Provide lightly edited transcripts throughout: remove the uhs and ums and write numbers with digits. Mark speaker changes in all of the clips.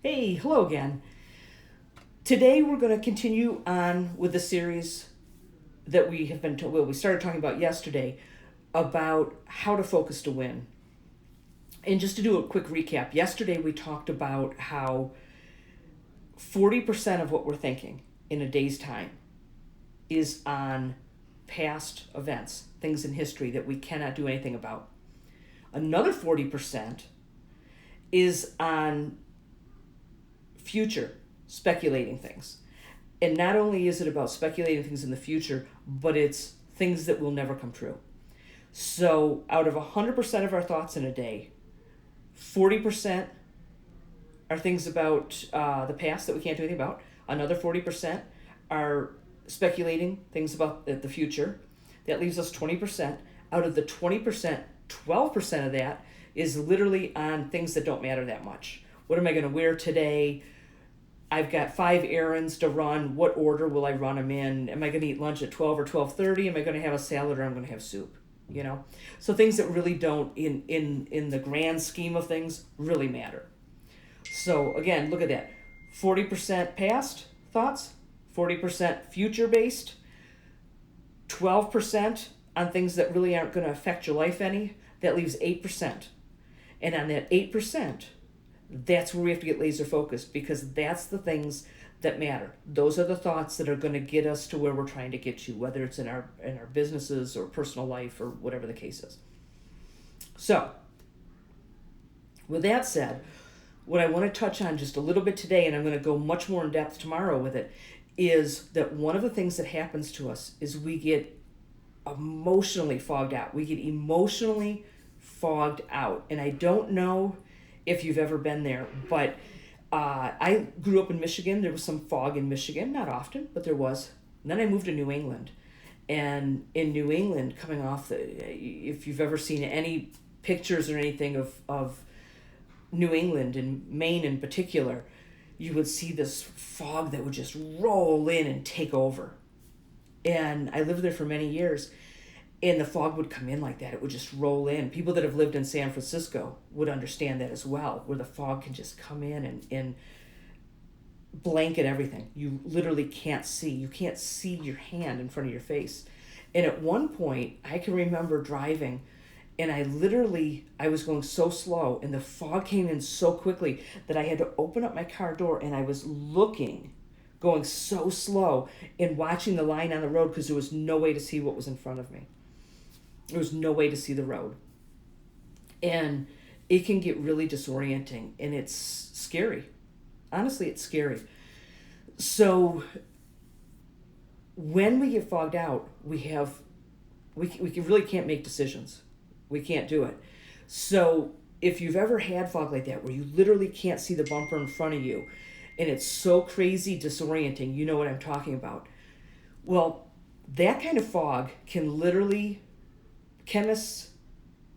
Speaker 1: Hey, hello again. Today we're going to continue on with the series that we have been we started talking about yesterday about how to focus to win. And just to do a quick recap, yesterday we talked about how 40% of what we're thinking in a day's time is on past events, things in history that we cannot do anything about. Another 40% is on future, speculating things. And not only is it about speculating things in the future, but it's things that will never come true. So, out of 100% of our thoughts in a day, 40% are things about the past that we can't do anything about. Another 40% are speculating things about the future. That leaves us 20%. Out of the 20%, 12% of that is literally on things that don't matter that much. What am I going to wear today? I've got 5 errands to run. What order will I run them in? Am I going to eat lunch at 12 or 12:30? Am I going to have a salad or I'm going to have soup? You know, so things that really don't, in the grand scheme of things, really matter. So again, look at that: 40% past thoughts, 40% future based, 12% on things that really aren't going to affect your life any. That leaves 8%, and on that 8%, that's where we have to get laser focused because that's the things that matter. Those are the thoughts that are going to get us to where we're trying to get you, whether it's in our businesses or personal life or whatever the case is. So, with that said, what I want to touch on just a little bit today, and I'm going to go much more in depth tomorrow with it, is that one of the things that happens to us is we get emotionally fogged out. We get emotionally fogged out. And I don't know if you've ever been there, but I grew up in Michigan. There was some fog in Michigan, not often, but there was. And then I moved to New England. And in New England, coming off if you've ever seen any pictures or anything of New England and Maine in particular, you would see this fog that would just roll in and take over. And I lived there for many years, and the fog would come in like that. It would just roll in. People that have lived in San Francisco would understand that as well, where the fog can just come in and blanket everything. You literally can't see. You can't see your hand in front of your face. And at one point, I can remember driving, and I was going so slow, and the fog came in so quickly that I had to open up my car door, and I was looking, going so slow and watching the line on the road because there was no way to see what was in front of me. There was no way to see the road. And it can get really disorienting, and it's scary. Honestly, it's scary. So when we get fogged out, we really can't make decisions. We can't do it. So if you've ever had fog like that, where you literally can't see the bumper in front of you, and it's so crazy disorienting, you know what I'm talking about. Well, that kind of fog can literally, chemists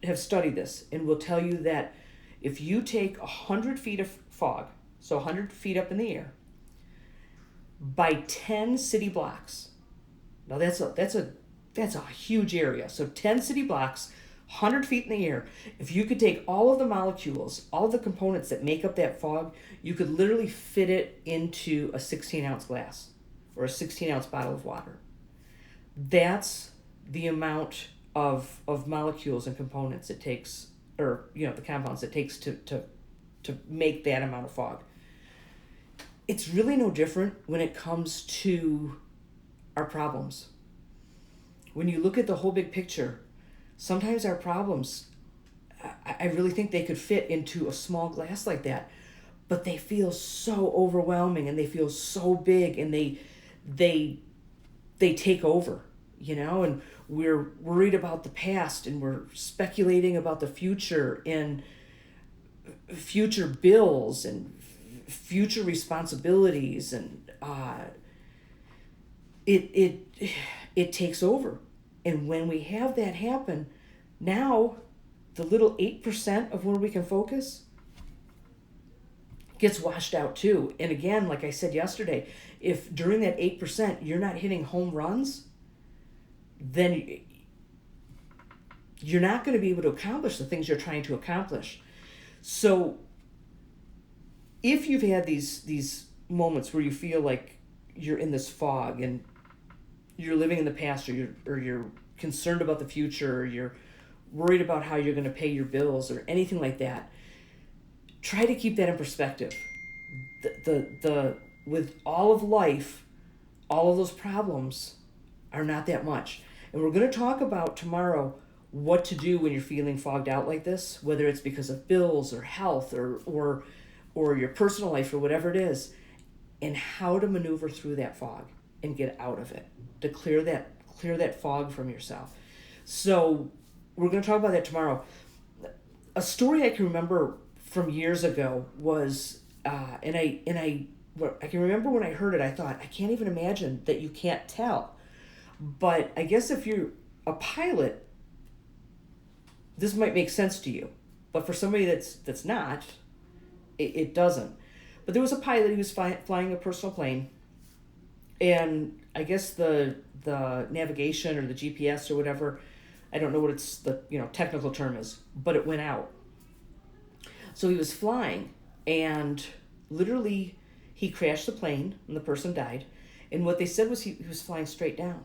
Speaker 1: have studied this and will tell you that if you take 100 feet of fog, so 100 feet up in the air, by 10 city blocks, now that's a huge area. So 10 city blocks, 100 feet in the air. If you could take all of the molecules, all of the components that make up that fog, you could literally fit it into a 16-ounce glass or a 16-ounce bottle of water. That's the amount of molecules and components it takes, or the compounds it takes to make that amount of fog. It's really no different when it comes to our problems. When you look at the whole big picture, sometimes our problems, I really think they could fit into a small glass like that, but they feel so overwhelming and they feel so big, and they take over, and we're worried about the past, and we're speculating about the future and future bills and future responsibilities, and it it takes over. And when we have that happen, now the little 8% of where we can focus gets washed out too. And again, like I said yesterday, if during that 8% you're not hitting home runs, then you're not going to be able to accomplish the things you're trying to accomplish. So if you've had these moments where you feel like you're in this fog and you're living in the past, or you're concerned about the future, or you're worried about how you're going to pay your bills or anything like that, try to keep that in perspective. The with all of life, all of those problems are not that much. And we're going to talk about tomorrow what to do when you're feeling fogged out like this, whether it's because of bills or health or your personal life or whatever it is, and how to maneuver through that fog and get out of it, to clear that fog from yourself. So we're going to talk about that tomorrow. A story I can remember from years ago was, and I can remember when I heard it, I thought, I can't even imagine that you can't tell. But I guess if you're a pilot, this might make sense to you. But for somebody that's not, it doesn't. But there was a pilot, he was flying a personal plane, and I guess the navigation or the GPS or whatever, I don't know what it's the technical term is, but it went out. So he was flying, and literally he crashed the plane, and the person died. And what they said was he was flying straight down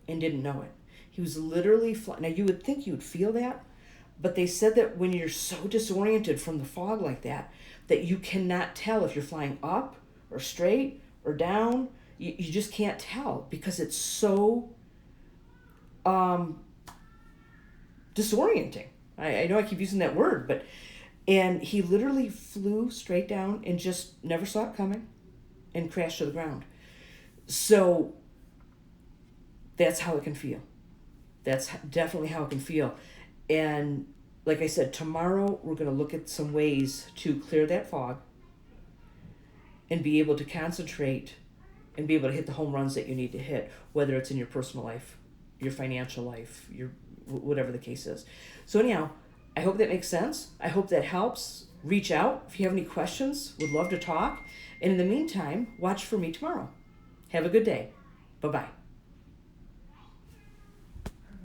Speaker 1: and didn't know it. He was literally flying. Now, you would think you would feel that, but they said that when you're so disoriented from the fog like that you cannot tell if you're flying up or straight or down. You just can't tell because it's so disorienting. I know I keep using that word, but and he literally flew straight down and just never saw it coming and crashed to the ground. So that's how it can feel. That's definitely how it can feel. And like I said, tomorrow we're going to look at some ways to clear that fog and be able to concentrate and be able to hit the home runs that you need to hit, whether it's in your personal life, your financial life, your whatever the case is. So anyhow, I hope that makes sense. I hope that helps. Reach out if you have any questions. Would love to talk. And in the meantime, watch for me tomorrow. Have a good day. Bye-bye.